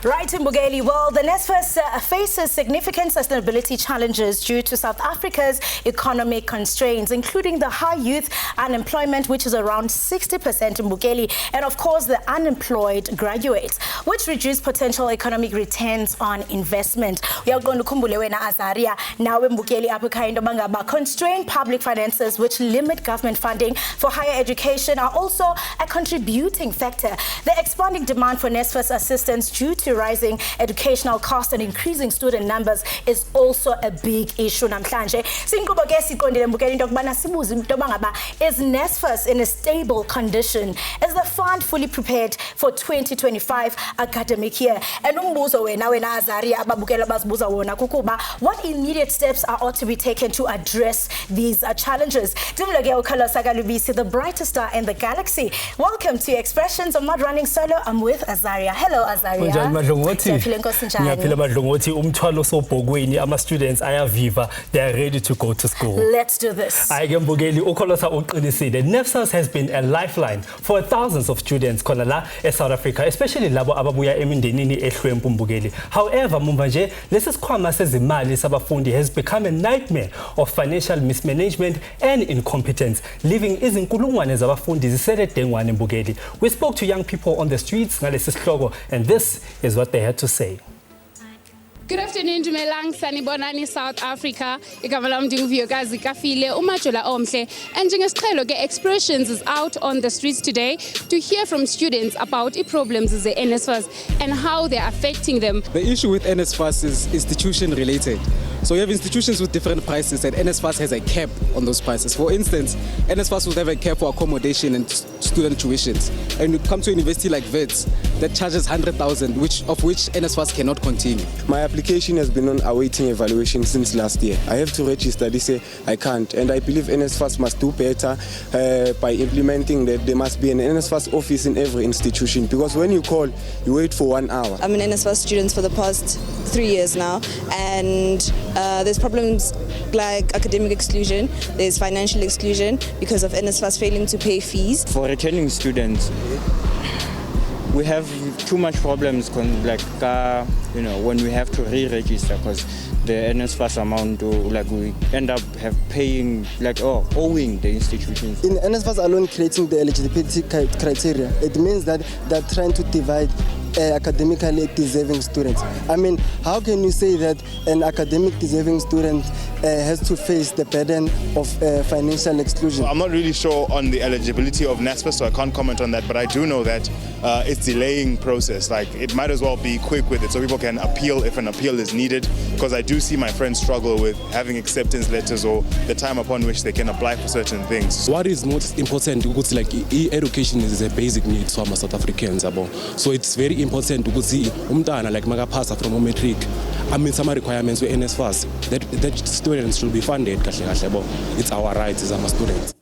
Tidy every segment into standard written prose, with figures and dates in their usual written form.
Right, Mbugeli. Well, the NSFAS faces significant sustainability challenges due to South Africa's economic constraints, including the high youth unemployment, which is around 60% in Mbugeli, and of course the unemployed graduates, which reduce potential economic returns on investment. We are going to kumbule na Azaria now in Mbugeli apukaindo bangaba. Constrained public finances, which limit government funding for higher education, are also a contributing factor. The expanding demand for NSFAS assistance due to rising educational costs and increasing student numbers is also a big issue namhlanje. Sinqubo ke siqondile Mbukeli into kubana sibuze into bangaba, is NSFAS in a stable condition? Is the fund fully prepared for 2025 academic year? And umbuzo wena Azaria ababukela bazibuza wona kukuba, what immediate steps ought to be taken to address these challenges? The brightest star in the galaxy. Welcome to Expressions. I'm not running solo, I'm with Azaria. Hello Azaria. Students ayaviva, they are ready to go to school. Let's do this. NSFAS has been a lifeline for thousands of students in South Africa, especially labo ababuya emindenini ehlwempu Mbugeli. However, mumanje lesikhwama sezimali sabafundi has become a nightmare of financial mismanagement and incompetence, leaving izinkulungwane zabafundi zisele dengwane Mbugeli. We spoke to young people on the streets ngalesi sihloko, and this is what they had to say. Good afternoon, Dumelang, Sanibonani, South Africa. Ikavala mdinguviyokazi kafile umajola omhle. And njengesiqhelo ke Expressions is out on the streets today to hear from students about the problems of the NSFAS and how they're affecting them. The issue with NSFAS is institution related. So you have institutions with different prices, and NSFAS has a cap on those prices. For instance, NSFAS will have a cap for accommodation and student tuitions. And you come to a university like Wits that charges 100,000, of which NSFAS cannot continue. My application has been on awaiting evaluation since last year. I have to register. They say I can't, and I believe NSFAS must do better by implementing that there must be an NSFAS office in every institution, because when you call, you wait for 1 hour. I'm an NSFAS student for the past 3 years now, and there's problems like academic exclusion, there's financial exclusion because of NSFAS failing to pay fees. For returning students, we have too much problems when we have to re-register, because the NSFAS amount we end up paying owing the institutions. In NSFAS alone creating the eligibility criteria, it means that they're trying to divide academically deserving students. I mean, how can you say that an academic deserving student has to face the burden of financial exclusion? I'm not really sure on the eligibility of NSFAS, so I can't comment on that, but I do know that it's delaying process. Like, it might as well be quick with it so people can appeal if an appeal is needed, because I do see my friends struggle with having acceptance letters or the time upon which they can apply for certain things. What is most important, because education is a basic need for South Africans. So it's very important to see umntana makapasa from matric. I mean, some requirements with NSFAS that students should be funded. It's our rights as students.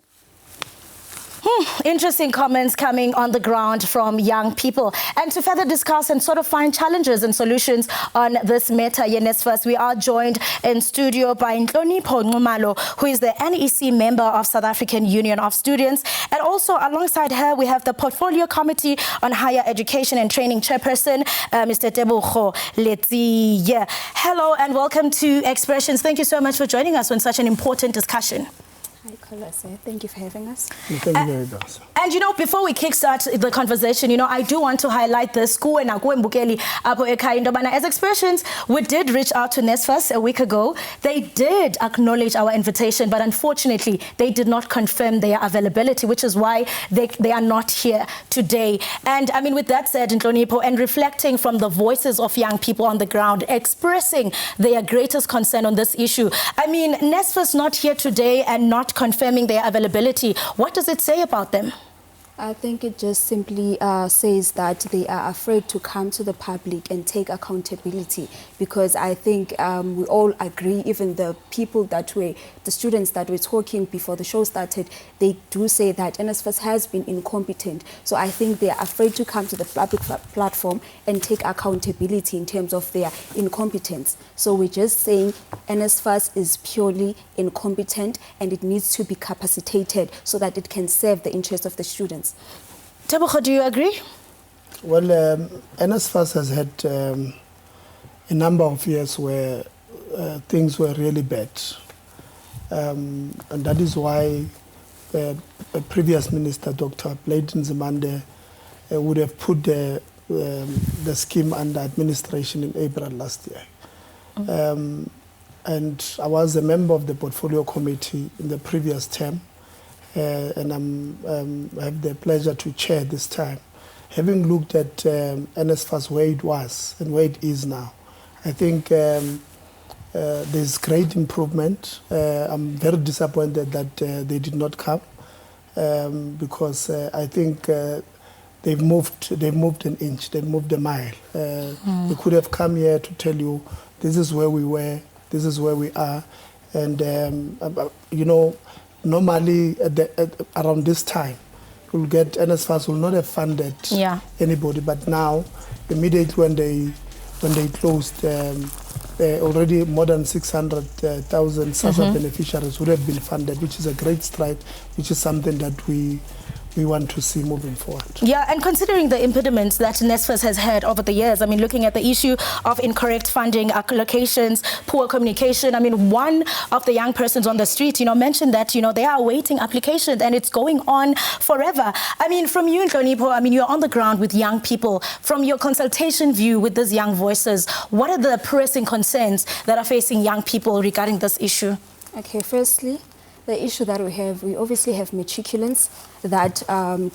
Interesting comments coming on the ground from young people. And to further discuss and sort of find challenges and solutions on this matter, NSFAS, we are joined in studio by Nhlonipho Nxumalo, who is the NEC member of South African Union of Students. And also alongside her, we have the Portfolio Committee on Higher Education and Training Chairperson, Mr. Tebogo Letsie. Hello and welcome to Expressions. Thank you so much for joining us on such an important discussion. Thank you for having us. And you know, before we kickstart the conversation, I do want to highlight the school and Mbukeli as Expressions. We did reach out to NSFAS a week ago. They did acknowledge our invitation, but unfortunately, they did not confirm their availability, which is why they are not here today. And I mean, with that said, Nhlonipho, and reflecting from the voices of young people on the ground, expressing their greatest concern on this issue. I mean, NSFAS not here today and not confirming their availability. What does it say about them? I think it just simply says that they are afraid to come to the public and take accountability, because I think we all agree, even the students that were talking before the show started, they do say that NSFAS has been incompetent. So I think they are afraid to come to the public platform and take accountability in terms of their incompetence. So we're just saying NSFAS is purely incompetent and it needs to be capacitated so that it can serve the interest of the students. Tebogo, do you agree? Well, NSFAS has had a number of years where things were really bad. And that is why a previous minister, Dr. Bladen Zimande, would have put the scheme under administration in April last year. And I was a member of the portfolio committee in the previous term. And I have the pleasure to chair this time. Having looked at NSFAS where it was and where it is now, I think there's great improvement. I'm very disappointed that they did not come because I think they've moved an inch, they've moved a mile. We could have come here to tell you this is where we were, this is where we are, and you know. Normally, around this time, you'll get NSFAS will not have funded anybody, but now, immediately when they closed, already more than 600,000 SASA beneficiaries would have been funded, which is a great stride, which is something that we want to see moving forward. Yeah, and considering the impediments that NSFAS has had over the years, I mean, looking at the issue of incorrect funding, allocations, poor communication, I mean, one of the young persons on the street, mentioned that, they are awaiting applications and it's going on forever. I mean, from you, Nhlonipho, I mean, you're on the ground with young people. From your consultation view with these young voices, what are the pressing concerns that are facing young people regarding this issue? Okay, firstly, the issue that we obviously have matriculants that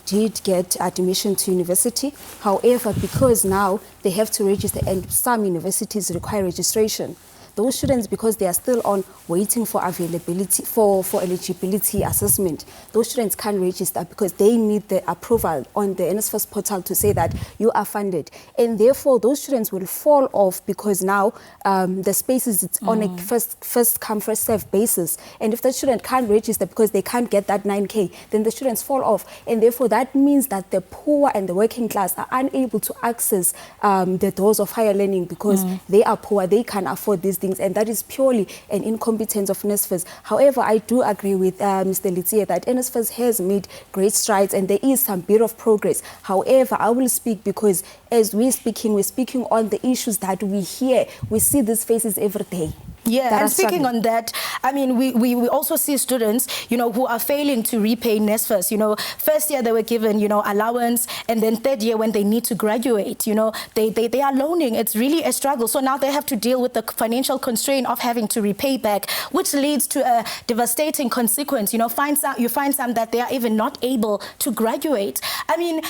did get admission to university. However, because now they have to register and some universities require registration, those students, because they are still on waiting for availability, for eligibility assessment, those students can't register because they need the approval on the NSFAS portal to say that you are funded. And therefore, those students will fall off because now the spaces, it's on a first come, first serve basis. And if the student can't register because they can't get that 9K, then the students fall off. And therefore, that means that the poor and the working class are unable to access the doors of higher learning because they are poor, they can't afford these things, and that is purely an incompetence of NSFAS. However, I do agree with Mr. Litsie that NSFAS has made great strides and there is some bit of progress. However, I will speak because as we're speaking on the issues that we hear. We see these faces every day. Yeah, and speaking on that, I mean, we also see students, who are failing to repay NSFAS. First year they were given, allowance, and then third year when they need to graduate, they are loaning. It's really a struggle. So now they have to deal with the financial constraint of having to repay back, which leads to a devastating consequence. You find some that they are even not able to graduate. I mean,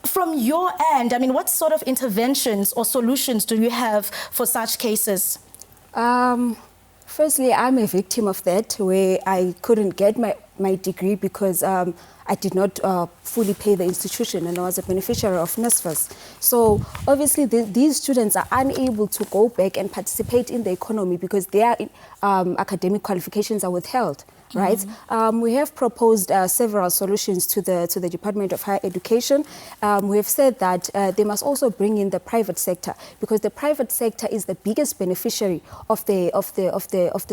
from your end, I mean, what sort of interventions or solutions do you have for such cases? Firstly, I'm a victim of that, where I couldn't get my degree because I did not fully pay the institution and I was a beneficiary of NSFAS. So obviously these students are unable to go back and participate in the economy because their academic qualifications are withheld. Right? We have proposed several solutions to the Department of Higher Education. We have said that they must also bring in the private sector because the private sector is the biggest beneficiary of the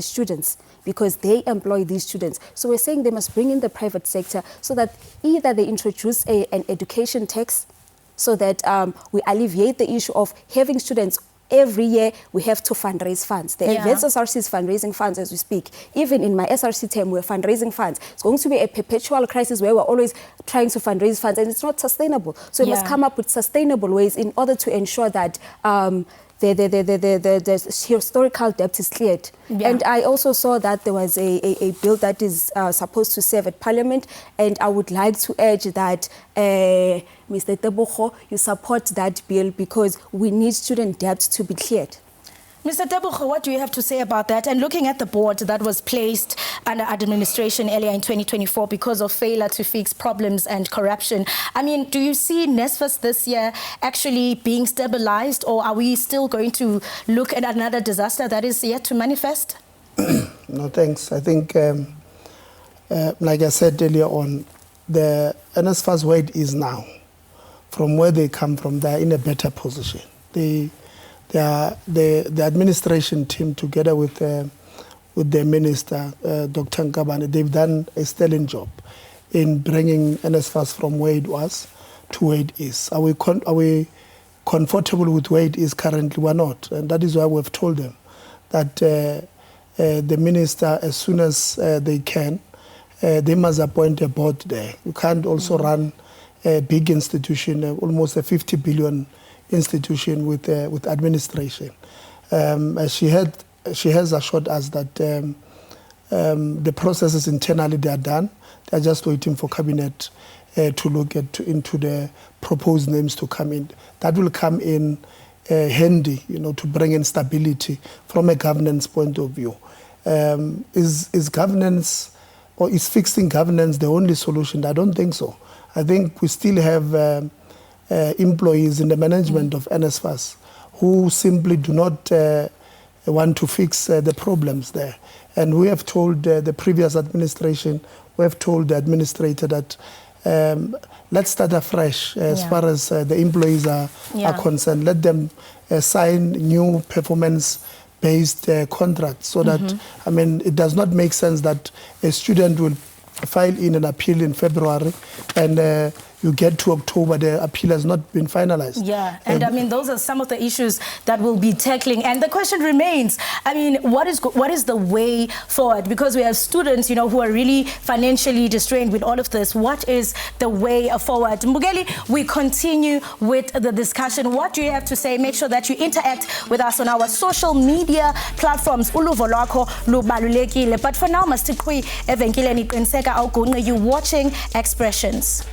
students because they employ these students. So we're saying they must bring in the private sector so that either they introduce an education tax so that we alleviate the issue of having students. Every year, we have to fundraise funds. The Advanced SRC is fundraising funds as we speak. Even in my SRC term, we're fundraising funds. It's going to be a perpetual crisis where we're always trying to fundraise funds, and it's not sustainable. So we must come up with sustainable ways in order to ensure that the historical debt is cleared. And I also saw that there was a bill that is supposed to serve at Parliament, and I would like to urge that Mr. Tebogo, you support that bill because we need student debt to be cleared. Mr. Tebogo, what do you have to say about that? And looking at the board that was placed under administration earlier in 2024 because of failure to fix problems and corruption, I mean, do you see NSFAS this year actually being stabilized, or are we still going to look at another disaster that is yet to manifest? No, thanks. I think, like I said earlier on, the NSFAS where it is now, from where they come from, they're in a better position. The administration team, together with the minister, Dr. Nkabane, they've done a sterling job in bringing NSFAS from where it was to where it is. Are we comfortable with where it is currently? We're not. And that is why we've told them that the minister, as soon as they can, they must appoint a board there. You can't also run a big institution, almost a 50 billion institution with administration. She has assured us that the processes internally, they are done. They are just waiting for cabinet to look into the proposed names to come in. That will come in handy, to bring in stability from a governance point of view. Is governance, or is fixing governance the only solution? I don't think so. I think we still have employees in the management of NSFAS who simply do not want to fix the problems there. And we have told the previous administration, we have told the administrator that let's start afresh as far as the employees are concerned. Let them sign new performance-based contracts so that, I mean, it does not make sense that a student will file in an appeal in February and you get to October, the appeal has not been finalized. Yeah, and I mean, those are some of the issues that we'll be tackling. And the question remains, I mean, what is the way forward? Because we have students, who are really financially distrained with all of this. What is the way forward? Mbugeli, we continue with the discussion. What do you have to say? Make sure that you interact with us on our social media platforms. Uluvo lwakho lubalulekile. But for now, Mastikwi evenkileni qiniseka awugunqi. You watching Expressions.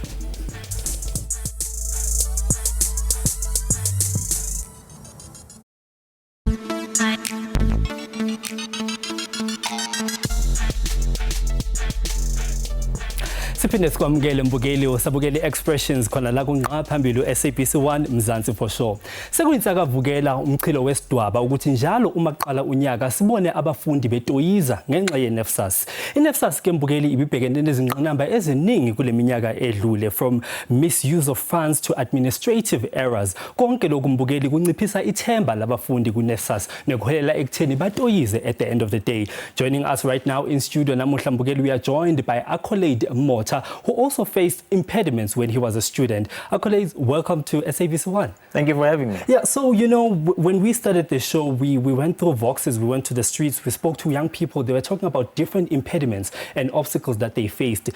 Siphinde sikwamukele mbukeli osabukele Expressions khona la kunqa phambili SABC 1 Mzansi for sure. Sekuyinsakavukela umchilo wesidwaba ukuthi njalo uma qala unyaka sibone abafundi betoyiza ngenxa ye-NSFAS. I-NSFAS ke mbukeli ibibhekene nezingqinamba eziningi kule minyaka edlule, from misuse of funds to administrative errors. Konke lokhu mbukeli kunciphisa ithemba labafundi ku-NSFAS nekuholela ekutheni batoyize at the end of the day. Joining us right now in studio namuhla mbukeli, we are joined by Accolade Mota, who also faced impediments when he was a student. Accolades, welcome to SABC 1. Thank you for having me. Yeah, so, when we started the show, we went through Voxes, we went to the streets, we spoke to young people. They were talking about different impediments and obstacles that they faced.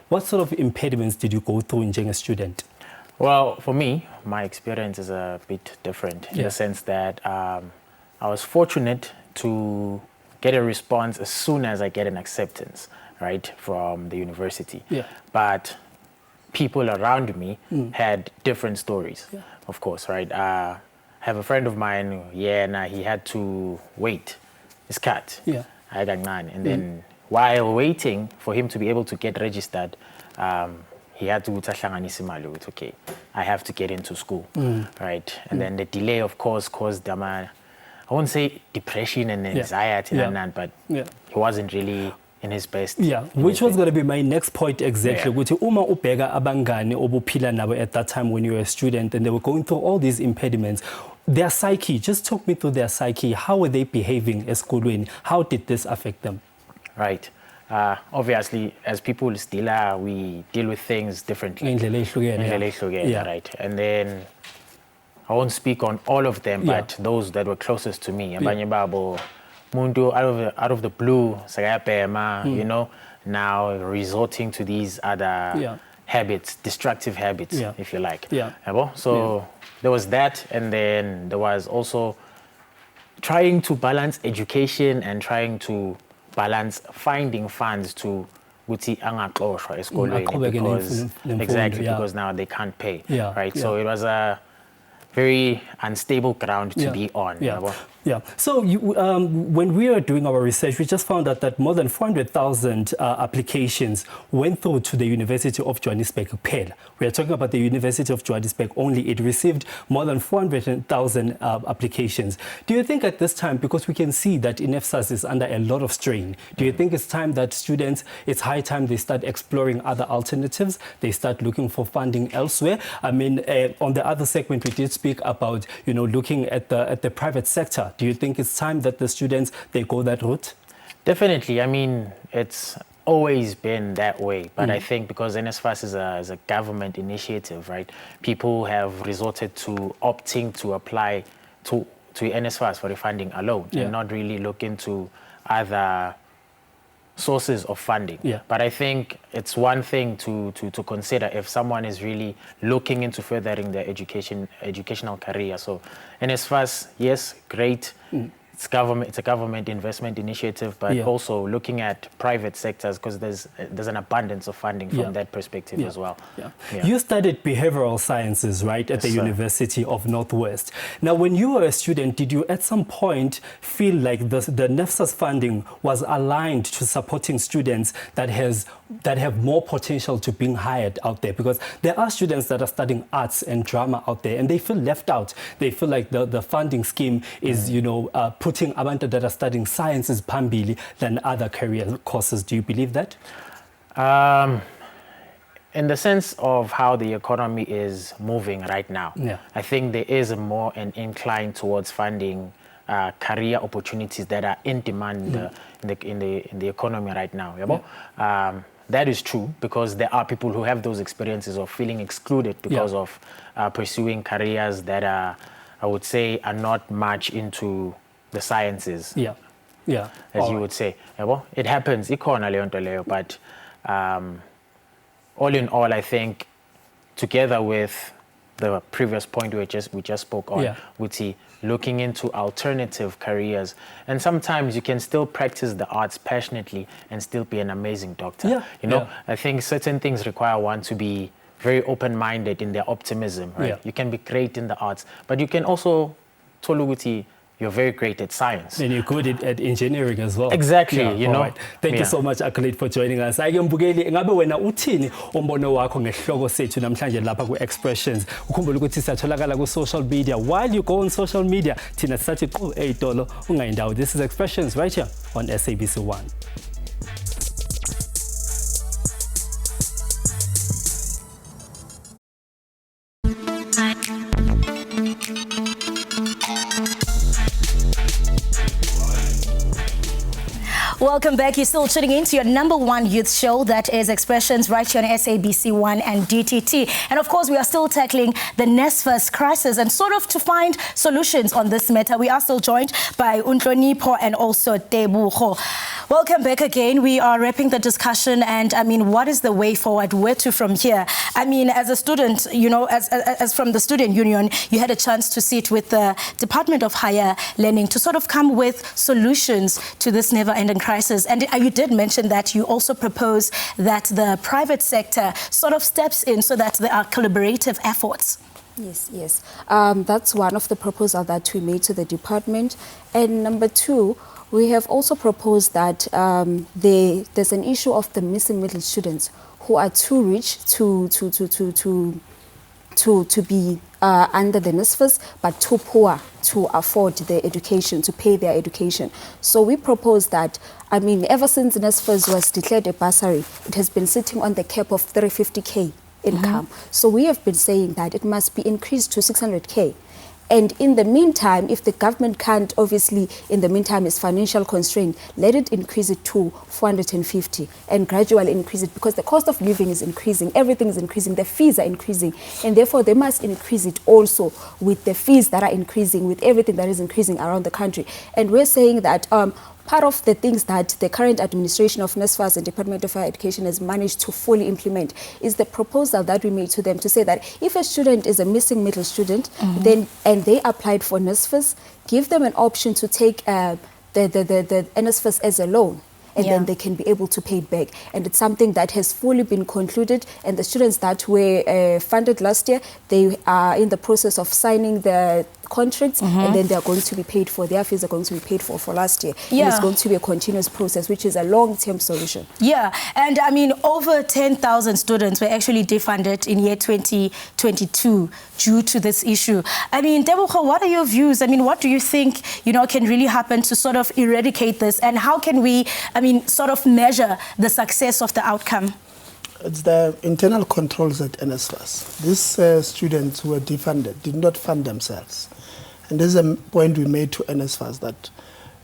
What sort of impediments did you go through as a student? Well, for me, my experience is a bit different in the sense that I was fortunate to get a response as soon as I get an acceptance, right, from the university. But people around me had different stories, of course, right? I have a friend of mine, he had to wait his cut. And then while waiting for him to be able to get registered, he had to okay, I have to get into school, right? And then the delay, of course, caused I won't say depression and anxiety, but he wasn't really in his best. Which was going to be my next point exactly. Uma ubheka abangani obuphila nabo at that time when you were a student and they were going through all these impediments, their psyche, just talk me through their psyche. How were they behaving at school? How did this affect them? Right. Obviously, as people still are, we deal with things differently. Right. And then I won't speak on all of them, but those that were closest to me. Muntu out of the blue, now resorting to these other habits, destructive habits, if you like. So there was that, and then there was also trying to balance education and trying to balance finding funds to because now they can't pay. Right. So it was a very unstable ground to be on. Yeah. So when we were doing our research, we just found out that more than 400,000 applications went through to the University of Johannesburg. We are talking about the University of Johannesburg only. It received more than 400,000 applications. Do you think at this time, because we can see that NSFAS is under a lot of strain, do you think it's time that students, it's high time they start exploring other alternatives, they start looking for funding elsewhere? I mean, on the other segment, we did speak about, looking at the private sector. Do you think it's time that the students, they go that route? Definitely. I mean, it's always been that way. But I think because NSFAS is a government initiative, right? People have resorted to opting to apply to NSFAS for the funding alone and not really look into other sources of funding. But I think it's one thing to consider if someone is really looking into furthering their educational career. So NSFAS, yes, great. It's a government investment initiative, but also looking at private sectors because there's an abundance of funding from that perspective as well. You studied behavioral sciences, right, at the University of Northwest. Now, when you were a student, did you at some point feel like the NSFAS funding was aligned to supporting students that have more potential to being hired out there? Because there are students that are studying arts and drama out there, and they feel left out. They feel like the funding scheme is, putting abantu that are studying sciences phambili than other career courses. Do you believe that? In the sense of how the economy is moving right now, I think there is more an incline towards funding career opportunities that are in demand in the economy right now. That is true because there are people who have those experiences of feeling excluded because of pursuing careers that are, I would say, are not much into the sciences. As you would say. It happens, but all in all, I think together with the previous point we just spoke on, looking into alternative careers. And sometimes you can still practice the arts passionately and still be an amazing doctor. I think certain things require one to be very open-minded in their optimism, right? You can be great in the arts, but you can also you're very great at science. And you're good at engineering as well. Exactly, Right. Thank you so much, Accolade, for joining us. Ake Mbukeli, ngabe wena uthini umbono wakho ngesihloko sethu namhlanje lapha ku-Expressions? Ukhumbula ukuthi siyatholakala ku-social media. While you go on social media, thina sisathi qhu ey'tolo ungayindawo. This is Expressions right here on SABC 1. Welcome back. You're still tuning into your #1 youth show, that is Expressions, right here on SABC 1 and DTT. And of course, we are still tackling the NSFAS crisis and sort of to find solutions on this matter. We are still joined by Unhlonipho and also Tebogo. Welcome back again. We are wrapping the discussion, and I mean, what is the way forward? Where to from here? I mean, as a student, as from the student union, you had a chance to sit with the Department of Higher Learning to sort of come with solutions to this never-ending crisis. And you did mention that you also propose that the private sector sort of steps in so that there are collaborative efforts. Yes. That's one of the proposals that we made to the department. And number two, we have also proposed that there's an issue of the missing middle students who are too rich to be under the NSFAS, but too poor to afford their education, to pay their education. So we propose that, I mean, ever since NSFAS was declared a bursary, it has been sitting on the cap of 350K income. So we have been saying that it must be increased to 600K. And in the meantime, if the government can't, obviously, in the meantime, is financial constraint, let it increase it to 450 and gradually increase it because the cost of living is increasing, everything is increasing, the fees are increasing, and therefore they must increase it also with the fees that are increasing, with everything that is increasing around the country. And we're saying that part of the things that the current administration of NSFAS and Department of Higher Education has managed to fully implement is the proposal that we made to them to say that if a student is a missing middle student, then and they applied for NSFAS, give them an option to take the NSFAS as a loan. and then they can be able to pay it back. And it's something that has fully been concluded, and the students that were funded last year, they are in the process of signing the contracts, and then they're going to be paid for. Their fees are going to be paid for last year. And it's going to be a continuous process, which is a long-term solution. Yeah, and I mean, over 10,000 students were actually defunded in year 2022 due to this issue. I mean, Tebogo, what are your views? I mean, what do you think, can really happen to sort of eradicate this? And how can we, sort of measure the success of the outcome? It's the internal controls at NSFAS. These students who were defunded did not fund themselves. And this is a point we made to NSFAS, that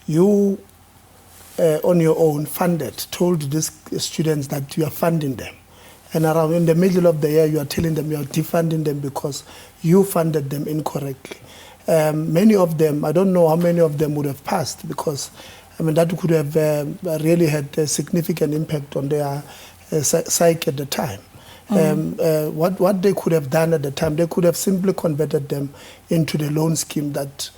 you, on your own, told these students that you are funding them. And around in the middle of the year, you are telling them you are defunding them because you funded them incorrectly. Many of them, I don't know how many of them would have passed, because that could have really had a significant impact on their psyche at the time. What they could have done at the time, they could have simply converted them into the loan scheme that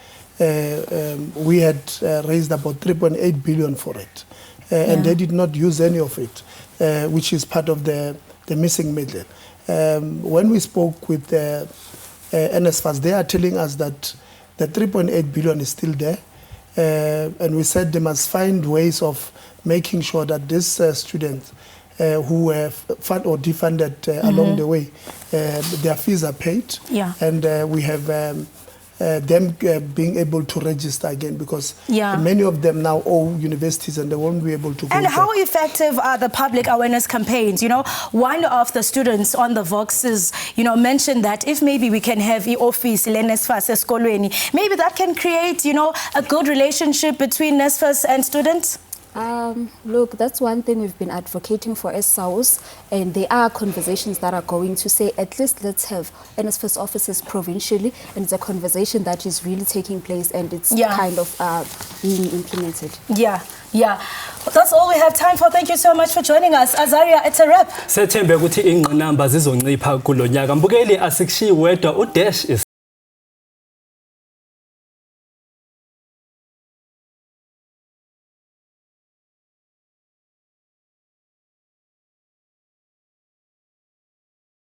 we had raised about 3.8 billion for it. And they did not use any of it, which is part of the missing middle. When we spoke with the NSFAS, they are telling us that the 3.8 billion is still there. And we said they must find ways of making sure that these students who were funded or defunded along the way, their fees are paid. And we have them being able to register again, because many of them now owe universities and they won't be able to go. And how effective are the public awareness campaigns? One of the students on the Voxes, mentioned that if maybe we can have the office, NSFAS, eskolweni, maybe that can create, a good relationship between NSFAS and students? Look, that's one thing we've been advocating for as SAUS, and there are conversations that are going to say, at least let's have NSFAS offices provincially, and it's a conversation that is really taking place, and it's kind of being implemented. That's all we have time for. Thank you so much for joining us. Azaria, it's a wrap. Sethembe ukuthi ingqinamba zizoncipha kulonyaka. Mbukeli asikushiyi wedwa, uDash is